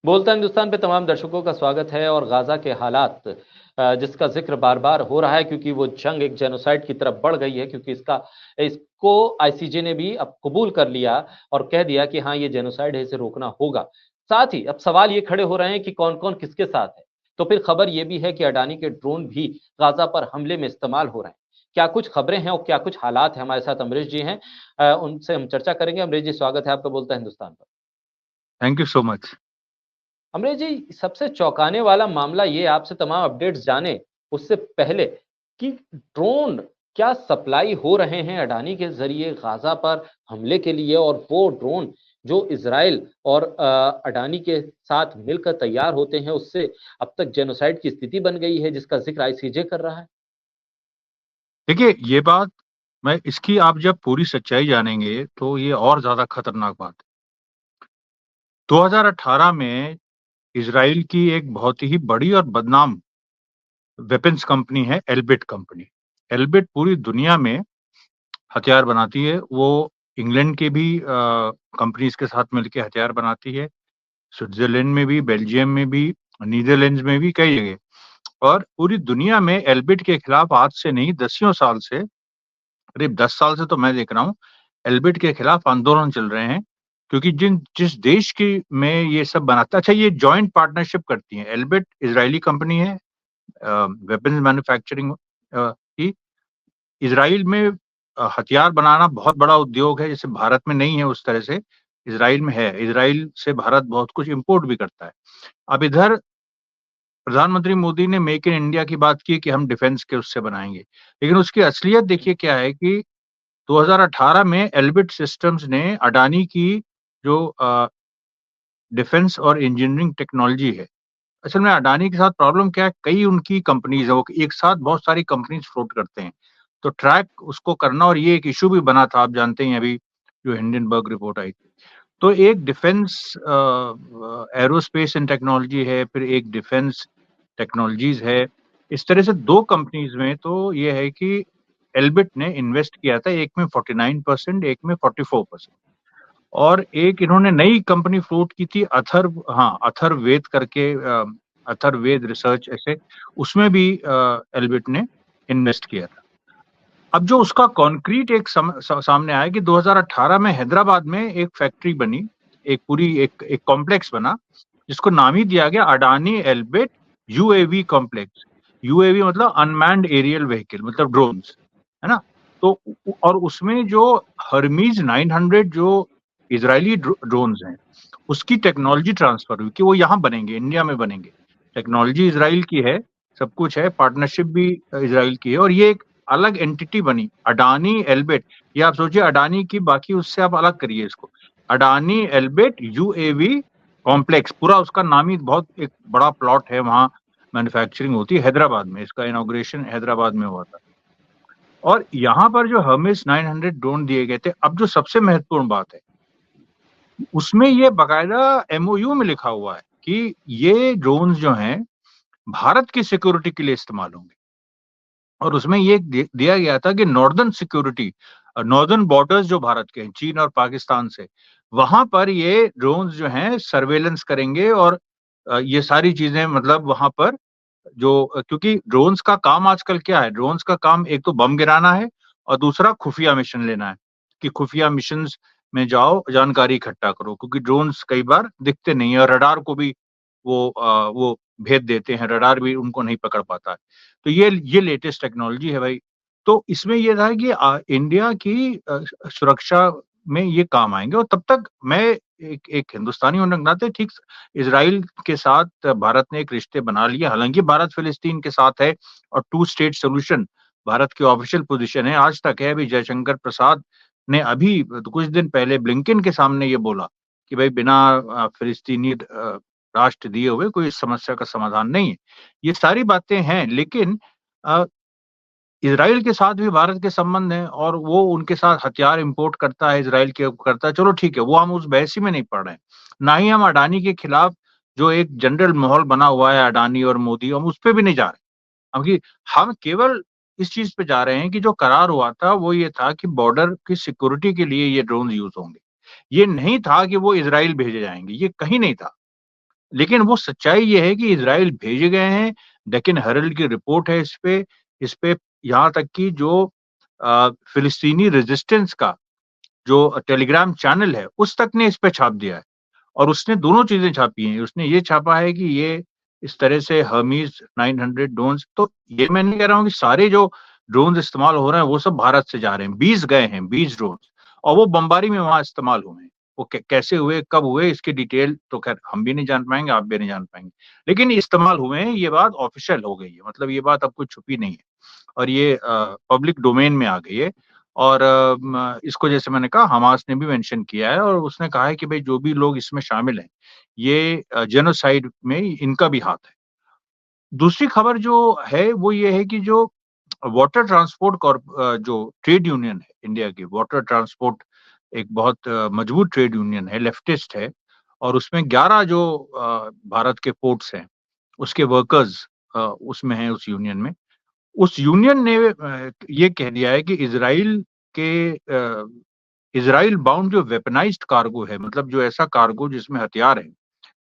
बोलता हिंदुस्तान पे तमाम दर्शकों का स्वागत है। और गाजा के हालात जिसका जिक्र बार बार हो रहा है, क्योंकि वो जंग एक जेनोसाइड की तरफ बढ़ गई है, क्योंकि इसको आईसीजे ने भी अब कबूल कर लिया और कह दिया कि हाँ, ये जेनोसाइड है, इसे रोकना होगा। साथ ही अब सवाल ये खड़े हो रहे हैं कि कौन कौन किसके साथ है। तो फिर खबर ये भी है कि अडानी के ड्रोन भी गाजा पर हमले में इस्तेमाल हो रहे हैं। क्या कुछ खबरें हैं और क्या कुछ हालात है, हमारे साथ अमरीश जी हैं। उनसे हम चर्चा करेंगे। अमरीश जी, स्वागत है आपका बोलता हिंदुस्तान पर। Thank you so much. Amrish ji, सबसे चौंकाने वाला मामला ये, आपसे तमाम अपडेट्स जाने उससे पहले, कि ड्रोन क्या सप्लाई हो रहे हैं अडानी के जरिए गाजा पर हमले के लिए, और वो ड्रोन जो इजराइल और अडानी के साथ मिलकर तैयार होते हैं, उससे अब तक जेनोसाइड की स्थिति बन गई है, जिसका जिक्र आईसीजे कर रहा है। देखिए, ये बात मैं इसकी आप जब पूरी सच्चाई जानेंगे तो ये और ज्यादा खतरनाक बात है। 2018 में इजराइल की एक बहुत ही बड़ी और बदनाम वेपन्स कंपनी है एल्बिट कंपनी। एल्बिट पूरी दुनिया में हथियार बनाती है। वो इंग्लैंड के भी कंपनीज के साथ मिलकर हथियार बनाती है। स्विट्जरलैंड में भी, बेल्जियम में भी, नीदरलैंड्स में भी, कई जगह। और पूरी दुनिया में एल्बिट के खिलाफ आज से नहीं, दसियों साल से, करीब 10 साल से तो मैं देख रहा हूँ, एल्बिट के खिलाफ आंदोलन चल रहे हैं। क्योंकि जिस देश की में ये सब बनाता, अच्छा, ये जॉइंट पार्टनरशिप करती है। एल्बिट इजरायली कंपनी है, वेपन्स मैन्युफैक्चरिंग की। इजराइल में हथियार बनाना बहुत बड़ा उद्योग है, जैसे भारत में नहीं है उस तरह से, इजराइल में है। इजराइल से भारत बहुत कुछ इंपोर्ट भी करता है। अब इधर प्रधानमंत्री मोदी ने मेक इन इंडिया की बात की कि हम डिफेंस के उससे बनाएंगे, लेकिन उसकी असलियत देखिए क्या है कि 2018 में एल्बिट सिस्टम्स ने अडानी की जो डिफेंस और इंजीनियरिंग टेक्नोलॉजी है, असल में अडानी के साथ प्रॉब्लम क्या है, कई उनकी कंपनीज है, वो एक साथ बहुत सारी कंपनीज फ्लोट करते हैं, तो ट्रैक उसको करना, और ये एक इशू भी बना था, आप जानते हैं अभी जो हिंडनबर्ग रिपोर्ट आई थी। तो एक डिफेंस एरोस्पेस एंड टेक्नोलॉजी है, फिर एक डिफेंस टेक्नोलॉजीज है। इस तरह से दो कंपनीज में तो ये है कि एल्बिट ने इन्वेस्ट किया था, एक में 49%, एक में 44%। और एक इन्होंने नई कंपनी फ्लोट की थी, अथर्व, हाँ, अथर्ववेद करके, अथर्ववेद रिसर्च ऐसे, उसमें भी एल्बिट ने इन्वेस्ट किया था। अब जो उसका कॉन्क्रीट एक सामने आया कि 2018 में हैदराबाद में एक फैक्ट्री बनी, एक कॉम्प्लेक्स बना, जिसको नाम ही दिया गया Adani Elbit UAV complex. UAV मतलब अनमैन्ड एरियल व्हीकल, मतलब ड्रोन्स, है ना। तो और उसमें जो हर्मीज 900 जो इजरायली ड्रोन्स हैं, उसकी टेक्नोलॉजी ट्रांसफर हुई कि वो यहाँ बनेंगे, इंडिया में बनेंगे। टेक्नोलॉजी इजराइल की है, सब कुछ है, पार्टनरशिप भी इजराइल की है, और ये एक अलग एंटिटी बनी, अडानी एल्बिट। ये आप सोचिए, अडानी की बाकी उससे आप अलग करिए इसको, अडानी एल्बिट यूएवी कॉम्प्लेक्स, पूरा उसका नाम ही, बहुत एक बड़ा प्लॉट है, वहां मैन्युफैक्चरिंग होती है हैदराबाद में। इसका इनॉग्रेशन हैदराबाद में हुआ था। और यहाँ पर जो हर्मेस 900 ड्रोन दिए गए थे, अब जो सबसे महत्वपूर्ण बात है, उसमें ये बाकायदा एमओयू में लिखा हुआ है कि ये ड्रोन्स जो हैं भारत की सिक्योरिटी के लिए इस्तेमाल होंगे। और उसमें ये दिया गया था कि नॉर्दर्न सिक्योरिटी, नॉर्दर्न बॉर्डर्स जो भारत के हैं, चीन और पाकिस्तान से, वहां पर ये ड्रोन्स जो हैं सर्वेलेंस करेंगे। और ये सारी चीजें, मतलब वहां पर जो, क्योंकि ड्रोन्स का काम आजकल क्या है, ड्रोन्स का काम एक तो बम गिराना है, और दूसरा खुफिया मिशन लेना है, कि खुफिया मिशन में जाओ, जानकारी इकट्ठा करो, क्योंकि ड्रोन्स कई बार दिखते नहीं है, और रडार को भी वो भेद देते हैं, रडार भी उनको नहीं पकड़ पाता है। तो ये लेटेस्ट टेक्नोलॉजी है भाई। तो इसमें ये था कि इंडिया की सुरक्षा में ये काम आएंगे। और तब तक मैं एक हिंदुस्तानी होने के नाते, ठीक, इजराइल के साथ भारत ने एक रिश्ते बना लिए, हालांकि भारत फिलिस्तीन के साथ है, और टू स्टेट सोल्यूशन भारत की ऑफिशियल पोजीशन है, आज तक है। अभी जयशंकर प्रसाद ने अभी कुछ दिन पहले ब्लिंकन के सामने ये बोला कि भाई बिना फिलिस्तीनी राष्ट्र दिए हुए कोई इस समस्या का समाधान नहीं है। ये सारी बातें हैं, लेकिन इसराइल के साथ भी भारत के संबंध हैं, और वो उनके साथ हथियार इंपोर्ट करता है, इसराइल के करता है, चलो ठीक है, वो हम उस बहस ही में नहीं पड़ रहे हैं। ना ही हम अडानी के खिलाफ जो एक जनरल माहौल बना हुआ है, अडानी और मोदी, हम उस पर भी नहीं जा रहे, क्योंकि हम केवल इस चीज पे जा रहे हैं कि जो करार हुआ था वो ये था कि बॉर्डर की सिक्योरिटी के लिए ये ड्रोन यूज होंगे। ये नहीं था कि वो इसराइल भेजे जाएंगे, ये कहीं नहीं था। लेकिन वो सच्चाई ये है कि इजराइल भेजे गए हैं। डेक्कन हेरल्ड की रिपोर्ट है इस पे यहाँ तक कि जो फिलिस्तीनी रेजिस्टेंस का जो टेलीग्राम चैनल है उस तक ने इस पे छाप दिया है। और उसने दोनों चीजें छापी हैं। उसने ये छापा है कि ये इस तरह से हर्मीज 900 ड्रोन्स, तो ये मैं नहीं कह रहा हूँ कि सारे जो ड्रोन्स इस्तेमाल हो रहे हैं वो सब भारत से जा रहे हैं। 20 गए हैं, 20 ड्रोन्स, और वो बमबारी में वहां इस्तेमाल हुए हैं। वो कैसे हुए, कब हुए, इसकी डिटेल तो खैर हम भी नहीं जान पाएंगे, आप भी नहीं जान पाएंगे, लेकिन इस्तेमाल हुए हैं। ये बात ऑफिशियल हो गई है, मतलब ये बात अब कुछ छुपी नहीं है और ये पब्लिक डोमेन में आ गई है। और इसको जैसे मैंने कहा हमास ने भी मेंशन किया है और उसने कहा है कि भाई जो भी लोग इसमें शामिल हैं ये जेनोसाइड में इनका भी हाथ है। दूसरी खबर जो है वो ये है कि जो वाटर ट्रांसपोर्ट जो ट्रेड यूनियन है इंडिया की, वाटर ट्रांसपोर्ट एक बहुत मजबूत ट्रेड यूनियन है, लेफ्टिस्ट है, और उसमें 11 जो भारत के पोर्ट्स हैं उसके वर्कर्स उसमें हैं, उस यूनियन में। उस यूनियन ने ये कह दिया है कि के इजराइल बाउंड जो वेपनाइज्ड कार्गो है, मतलब जो ऐसा कार्गो जिसमें हथियार है,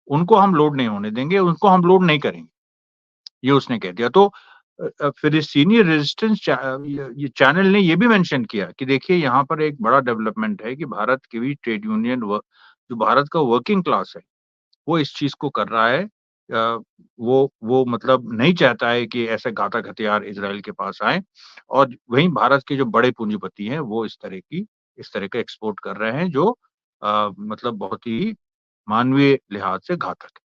उनको हम लोड नहीं होने देंगे, उनको हम लोड नहीं करेंगे, ये उसने कह दिया। तो फिलिस्तीनी रेजिस्टेंस ये चैनल ने ये भी मेंशन किया कि देखिए यहाँ पर एक बड़ा डेवलपमेंट है कि भारत की भी ट्रेड यूनियन जो भारत का वर्किंग क्लास है वो इस चीज को कर रहा है। वो मतलब नहीं चाहता है कि ऐसे घातक हथियार इजराइल के पास आए, और वहीं भारत के जो बड़े पूंजीपति हैं वो इस तरह का एक्सपोर्ट कर रहे हैं जो मतलब बहुत ही मानवीय लिहाज से घातक है।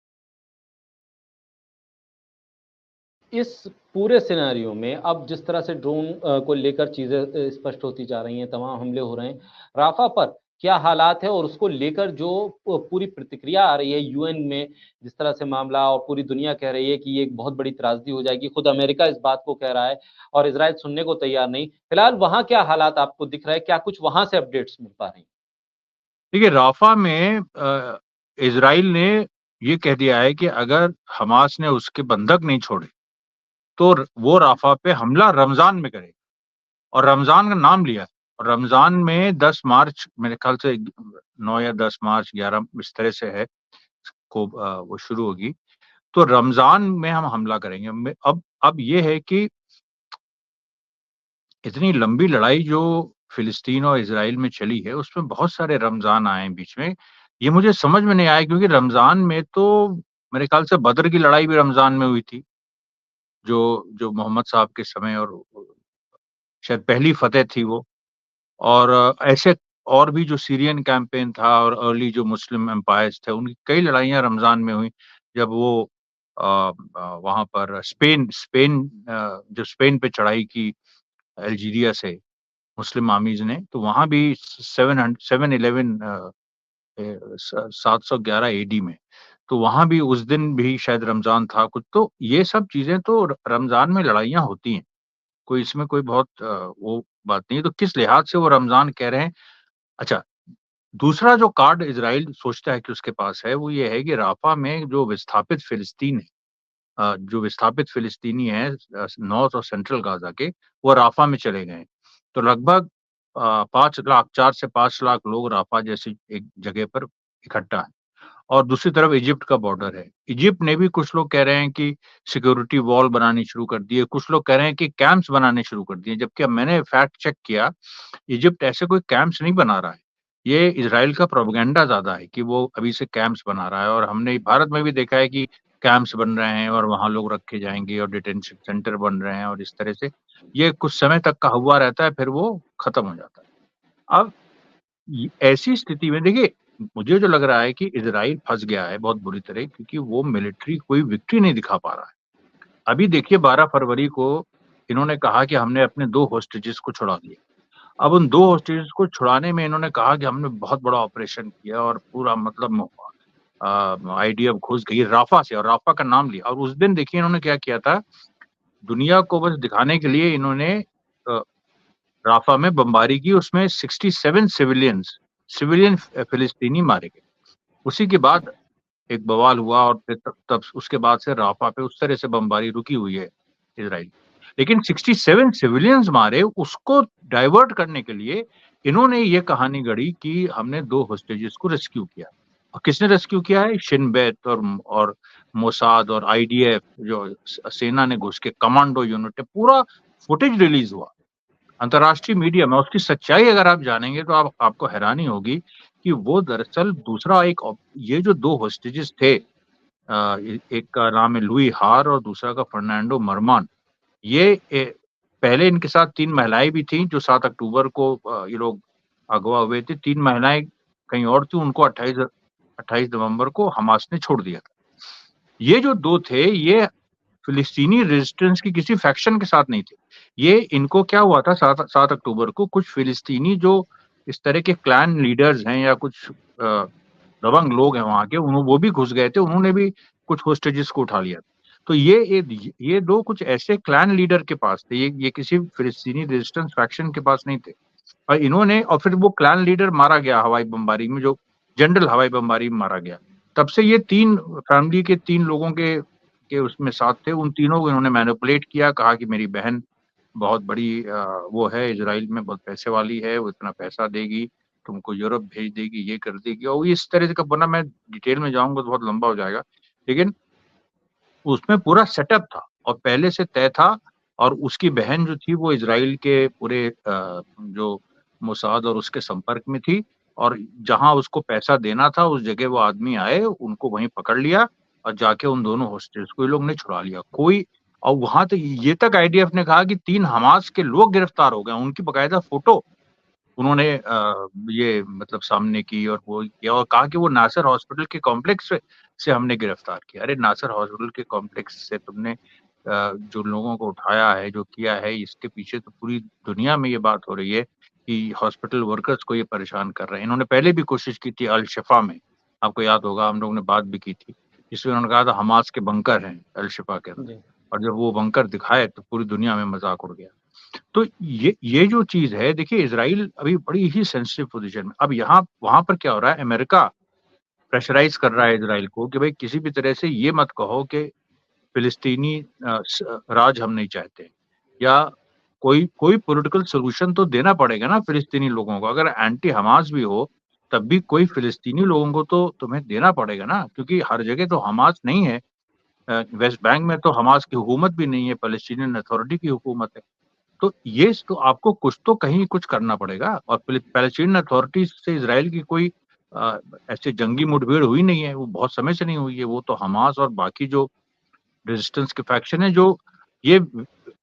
इस पूरे सिनेरियो में अब जिस तरह से ड्रोन को लेकर चीजें स्पष्ट होती जा रही हैं, तमाम हमले हो रहे हैं, राफा पर क्या हालात है और उसको लेकर जो पूरी प्रतिक्रिया आ रही है यूएन में, जिस तरह से मामला और पूरी दुनिया कह रही है कि ये एक बहुत बड़ी त्रासदी हो जाएगी, खुद अमेरिका इस बात को कह रहा है और इजराइल सुनने को तैयार नहीं। फिलहाल वहां क्या हालात आपको दिख रहा है, क्या कुछ वहां से अपडेट्स मिल पा रही हैं? देखिए राफा में इजराइल ने ये कह दिया है कि अगर हमास ने उसके बंधक नहीं छोड़े तो वो राफा पे हमला रमजान में करे, और रमजान का नाम लिया है। और रमजान में 10 मार्च मेरे ख्याल से 9 या 10 मार्च 11 इस तरह से है को वो शुरू होगी। तो रमजान में हम हमला करेंगे। अब ये है कि इतनी लंबी लड़ाई जो फिलिस्तीन और इजराइल में चली है उसमें बहुत सारे रमजान आए हैं बीच में। ये मुझे समझ में नहीं आया क्योंकि रमजान में तो मेरे ख्याल से बदर की लड़ाई भी रमजान में हुई थी, जो जो मोहम्मद साहब के समय, और शायद पहली फतेह थी वो। और ऐसे और भी जो सीरियन कैंपेन था और अर्ली जो मुस्लिम एम्पायर्स थे उनकी कई लड़ाइयाँ रमजान में हुई। जब वो वहां पर स्पेन स्पेन जब स्पेन पे चढ़ाई की अल्जीरिया से मुस्लिम आर्मीज ने, तो वहां भी 711 711 एडी में, तो वहां भी उस दिन भी शायद रमजान था कुछ। तो ये सब चीजें तो रमजान में लड़ाइयाँ होती हैं, कोई इसमें कोई बहुत वो बात नहीं है। तो किस लिहाज से वो रमजान कह रहे हैं। अच्छा, दूसरा जो कार्ड इजराइल सोचता है कि उसके पास है वो ये है कि राफा में जो विस्थापित फिलिस्तीन है, जो विस्थापित फिलिस्तीनी है नॉर्थ और सेंट्रल गाजा के, वो राफा में चले गए। तो लगभग 5 लाख, 4 से 5 लाख लोग राफा जैसी एक जगह पर इकट्ठा है। और दूसरी तरफ इजिप्ट का बॉर्डर है। इजिप्ट ने भी, कुछ लोग कह रहे हैं कि सिक्योरिटी वॉल बनानी शुरू कर दी है, कुछ लोग कह रहे हैं कि कैंप्स बनाने शुरू कर दिए, जबकि अब मैंने फैक्ट चेक किया, इजिप्ट ऐसे कोई कैंप्स नहीं बना रहा है। ये इजराइल का प्रोपेगेंडा ज्यादा है कि वो अभी से कैंप्स बना रहा है। और हमने भारत में भी देखा है कि कैंप्स बन रहे हैं और वहां लोग रखे जाएंगे और डिटेंशन सेंटर बन रहे हैं, और इस तरह से ये कुछ समय तक का हुआ रहता है, फिर वो खत्म हो जाता है। अब ऐसी स्थिति में देखिए, मुझे जो लग रहा है कि इजराइल फंस गया है बहुत बुरी तरह, क्योंकि वो मिलिट्री कोई विक्ट्री नहीं दिखा पा रहा है। अभी देखिए 12 फरवरी को इन्होंने कहा कि हमने अपने 2 होस्टेजेस को छुड़ा लिया। अब उन 2 होस्टेजेस को छुड़ाने में इन्होंने कहा कि हमने बहुत बड़ा ऑपरेशन किया और पूरा मतलब आईडीएफ घुस गई राफा से, और राफा का नाम लिया। और उस दिन देखिए इन्होंने क्या किया था, दुनिया को बस दिखाने के लिए इन्होंने राफा में बमबारी की, उसमें 67 सिविलियन फिलिस्तीनी मारे गए। उसी के बाद एक बवाल हुआ और फिर तब उसके बाद से राफा पे उस तरह से बमबारी रुकी हुई है इजराइल। लेकिन 67 सिविलियंस मारे, उसको डाइवर्ट करने के लिए इन्होंने ये कहानी गढ़ी कि हमने 2 होस्टेजेस को रेस्क्यू किया। किसने रेस्क्यू किया है? शिन बेत और मोसाद और आईडीएफ, जो सेना ने घुस के, कमांडो यूनिट, पूरा फुटेज रिलीज हुआ अंतर्राष्ट्रीय मीडिया में। उसकी सच्चाई अगर आप जानेंगे तो आपको हैरानी होगी कि वो दरअसल दूसरा ये जो दो होस्टेजेस थे, एक का नाम है लुई हार और दूसरा का फर्नांडो मरमान, पहले इनके साथ 3 महिलाएं भी थीं जो 7 अक्टूबर को ये लोग अगवा हुए थे। 3 महिलाएं कहीं और थी, उनको 28 नवंबर को हमास ने छोड़ दिया था। ये जो 2 थे, ये फिलिस्तीनी रेजिस्टेंस की किसी फैक्शन के साथ नहीं थे। ये इनको क्या हुआ था, 7 अक्टूबर को कुछ फिलिस्तीनी जो इस तरह के क्लैन लीडर्स हैं या कुछ दबंग लोग हैं वहां के, वो भी घुस गए थे, उन्होंने भी कुछ होस्टेजेस को उठा लिया। तो ये 2 कुछ ऐसे क्लैन लीडर के पास थे, ये किसी फिलिस्तीनी रेजिस्टेंस फैक्शन के पास नहीं थे। और फिर वो क्लैन लीडर मारा गया हवाई बमबारी में, जो जनरल हवाई बमबारी में मारा गया। तब से ये 3 फैमिली के 3 लोगों के उसमें साथ थे। उन तीनों को इन्होंने मैनिपुलेट किया, कहा कि मेरी बहन बहुत बड़ी वो है, इजराइल में बहुत पैसे वाली है, वो इतना पैसा देगी, तुमको यूरोप भेज देगी, ये कर देगी, और इस तरह का बना। मैं डिटेल में जाऊंगा तो बहुत लंबा हो जाएगा, लेकिन उसमें पूरा सेटअप था और पहले से तय था। और उसकी बहन जो थी वो इजराइल के पूरे जो मोसाद और उसके संपर्क में थी, और जहां उसको पैसा देना था उस जगह वो आदमी आए, उनको वहीं पकड़ लिया और जाके उन दोनों हॉस्टेज को ये लोग ने छुड़ा लिया। और वहां तक, ये तक आईडीएफ ने कहा कि 3 हमास के लोग गिरफ्तार हो गए, उनकी बकायदा फोटो उन्होंने ये मतलब सामने की, और वो किया और कहा कि वो नासर हॉस्पिटल के कॉम्प्लेक्स से हमने गिरफ्तार किया। अरे नासर हॉस्पिटल के कॉम्प्लेक्स से तुमने जो लोगों को उठाया है, जो किया है, इसके पीछे तो पूरी दुनिया में ये बात हो रही है कि हॉस्पिटल वर्कर्स को ये परेशान कर रहे हैं। इन्होंने पहले भी कोशिश की थी अल शिफा में, आपको याद होगा, हम लोगों ने बात भी की थी, जिसमें उन्होंने कहा था हमास के बंकर हैं अल शिफा के अंदर, और जब वो बंकर दिखाए तो पूरी दुनिया में मजाक उड़ गया। तो ये जो चीज है, देखिए इजराइल अभी बड़ी ही सेंसिटिव पोजीशन में। अब यहाँ वहां पर क्या हो रहा है, अमेरिका प्रेशराइज कर रहा है इजराइल को कि भाई किसी भी तरह से ये मत कहो कि फिलिस्तीनी राज हम नहीं चाहते, या कोई कोई पॉलिटिकल सोल्यूशन तो देना पड़ेगा ना फिलिस्तीनी लोगों को। अगर एंटी हमास भी हो तब भी कोई फिलिस्तीनी लोगों को तो तुम्हें देना पड़ेगा ना, क्योंकि हर जगह तो हमास नहीं है। वेस्ट बैंक में तो हमास की हुकूमत भी नहीं है, पैलेस्टीनियन अथॉरिटी की हुकूमत है। तो ये तो आपको कुछ तो कहीं कुछ करना पड़ेगा। और पैलेस्टीन अथॉरिटी से इसराइल की कोई ऐसे जंगी मुठभेड़ हुई नहीं है, वो बहुत समय से नहीं हुई है। वो तो हमास और बाकी जो रेजिस्टेंस के फैक्शन है, जो ये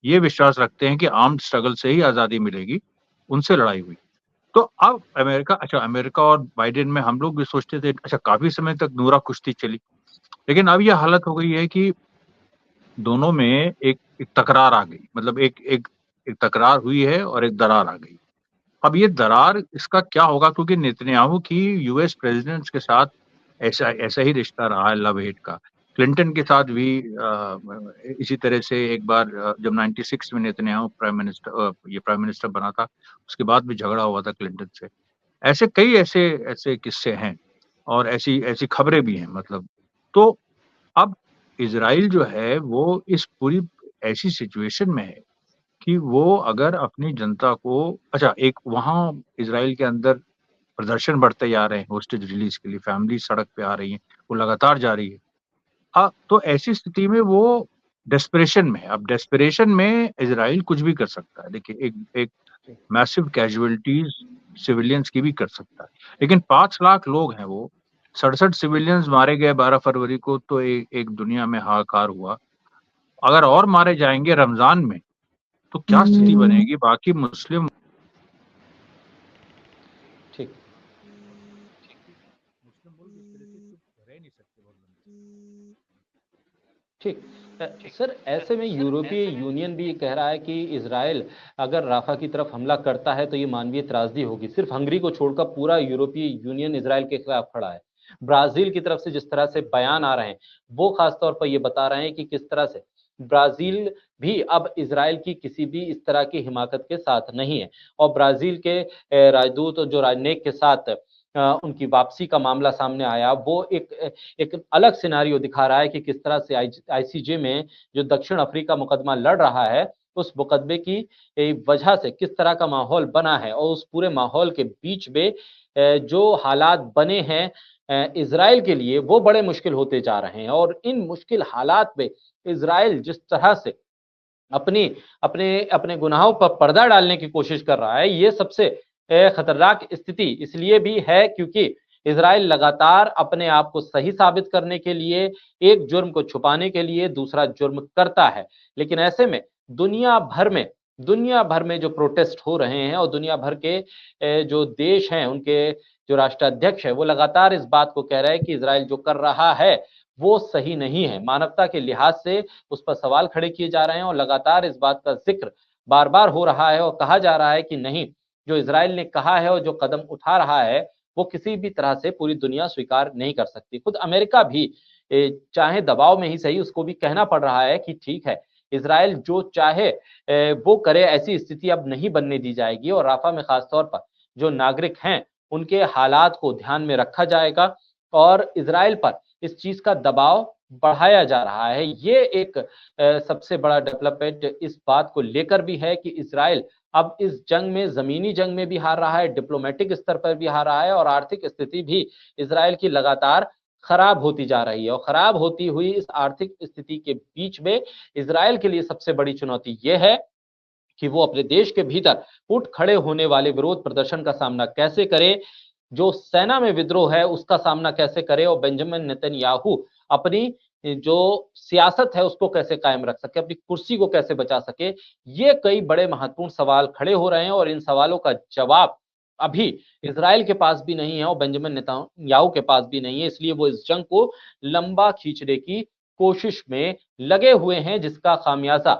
ये विश्वास रखते हैं कि आर्म्ड स्ट्रगल से ही आजादी मिलेगी, उनसे लड़ाई हुई। तो अब अमेरिका और बाइडेन में हम लोग भी सोचते थे, अच्छा काफी समय तक नूरा कुश्ती चली, लेकिन अब यह हालत हो गई है कि दोनों में एक तकरार आ गई। मतलब एक तकरार हुई है और एक दरार आ गई। अब ये दरार, इसका क्या होगा, क्योंकि नेतन्याहू की यूएस प्रेसिडेंट्स के साथ ऐसा ऐसा ही रिश्ता रहा है, लव हेट का। क्लिंटन के साथ भी इसी तरह से एक बार जब 96 में नेतन्याहू प्राइम मिनिस्टर बना था, उसके बाद भी झगड़ा हुआ था क्लिंटन से। ऐसे कई ऐसे ऐसे किस्से हैं और ऐसी ऐसी खबरें भी हैं। मतलब तो अब इजराइल जो है वो इस पूरी ऐसी सिचुएशन में है कि वो अगर अपनी जनता को, एक वहां इजराइल के अंदर प्रदर्शन बढ़ते जा रहे हैं होस्टेज रिलीज के लिए, फैमिली सड़क पे आ रही है, वो लगातार जारी है। तो ऐसी स्थिति में वो डेस्परेशन में है। अब डेस्परेशन में इजराइल कुछ भी कर सकता है। देखिए एक एक मैसिव कैजुअलिटीज सिविलियंस की भी कर सकता है, लेकिन 5 लाख लोग हैं, वो 67 सिविलियंस मारे गए 12 फरवरी को, तो एक दुनिया में हाहाकार हुआ। अगर और मारे जाएंगे रमजान में तो क्या स्थिति बनेगी बाकी मुस्लिम। ठीक मुस्लिम मुल्क इस तरह से चुप रह नहीं सकते बहुत लंबे। ठीक सर, ऐसे में यूरोपीय यूनियन भी कह रहा है कि इजराइल अगर राफा की तरफ हमला करता है तो ये मानवीय त्रासदी होगी। सिर्फ हंगरी को छोड़कर पूरा यूरोपीय यूनियन इजराइल के खिलाफ खड़ा है। ब्राजील की तरफ से जिस तरह से बयान आ रहे हैं, वो खासतौर पर ये बता रहे हैं कि किस तरह से ब्राजील भी अब इजराइल की किसी भी इस तरह की हिमाकत के साथ नहीं है। और ब्राजील के राजदूत जो राजनयिक के साथ उनकी वापसी का मामला सामने आया, वो एक अलग सिनारियो दिखा रहा है कि किस तरह से आईसीजे में जो दक्षिण अफ्रीका मुकदमा लड़ रहा है, उस मुकदमे की वजह से किस तरह का माहौल बना है। और उस पूरे माहौल के बीच में जो हालात बने हैं, इज़राइल के लिए वो बड़े मुश्किल होते जा रहे हैं और इन मुश्किल हालात में इज़राइल जिस तरह से अपनी अपने अपने गुनाहों पर पर्दा डालने की कोशिश कर रहा है, ये सबसे खतरनाक स्थिति इसलिए भी है क्योंकि इज़राइल लगातार अपने आप को सही साबित करने के लिए, एक जुर्म को छुपाने के लिए दूसरा जुर्म करता है। लेकिन ऐसे में दुनिया भर में जो प्रोटेस्ट हो रहे हैं और दुनिया भर के जो देश हैं, उनके जो राष्ट्राध्यक्ष है, वो लगातार इस बात को कह रहे हैं कि इज़राइल जो कर रहा है, वो सही नहीं है। मानवता के लिहाज से उस पर सवाल खड़े किए जा रहे हैं और लगातार इस बात का ज़िक्र बार-बार हो रहा है और कहा जा रहा है कि नहीं, जो इज़राइल ने कहा है और जो कदम उठा रहा है, वो किसी भी तरह से पूरी दुनिया स्वीकार नहीं कर सकती। खुद अमेरिका भी चाहे दबाव में ही सही, उसको भी कहना पड़ रहा है कि ठीक है, इज़राइल जो चाहे वो करे, ऐसी स्थिति अब नहीं बनने दी जाएगी और राफ़ा में ख़ास तौर पर जो नागरिक हैं, उनके हालात को ध्यान में रखा जाएगा और इज़राइल पर इस चीज़ का दबाव बढ़ाया जा रहा है। ये एक सबसे बड़ा डेवलपमेंट इस बात को लेकर भी है कि इज़राइल अब इस जंग में, ज़मीनी जंग में भी हार रहा है, डिप्लोमैटिक स्तर पर भी हार रहा है और आर्थिक स्थिति भी इज़राइल की लगातार खराब होती जा रही है और खराब होती हुई इस आर्थिक स्थिति के बीच में इज़राइल के लिए सबसे बड़ी चुनौती ये है कि वो अपने देश के भीतर उठ खड़े होने वाले विरोध प्रदर्शन का सामना कैसे करे, जो सेना में विद्रोह है उसका सामना कैसे करे और बेंजामिन नेतन्याहू अपनी जो सियासत है उसको कैसे कायम रख सके, अपनी कुर्सी को कैसे बचा सके। ये कई बड़े महत्वपूर्ण सवाल खड़े हो रहे हैं और इन सवालों का जवाब अभी इज़राइल के पास भी नहीं है और बेंजामिन नेतन्याहू के पास भी नहीं है, इसलिए वो इस जंग को लंबा खींचने की कोशिश में लगे हुए हैं, जिसका खामियाजा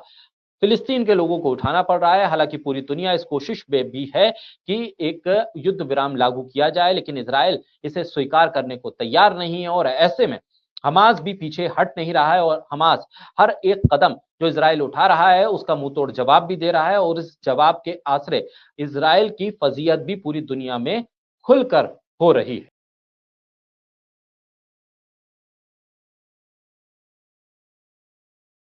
फिलिस्तीन के लोगों को उठाना पड़ रहा है। हालांकि पूरी दुनिया इस कोशिश में भी है कि एक युद्ध विराम लागू किया जाए, लेकिन इज़राइल इसे स्वीकार करने को तैयार नहीं है और ऐसे में हमास भी पीछे हट नहीं रहा है और हमास हर एक कदम जो इज़राइल उठा रहा है उसका मुंहतोड़ जवाब भी दे रहा है और इस जवाब के आसरे इज़राइल की फजीहत भी पूरी दुनिया में खुलकर हो रही है।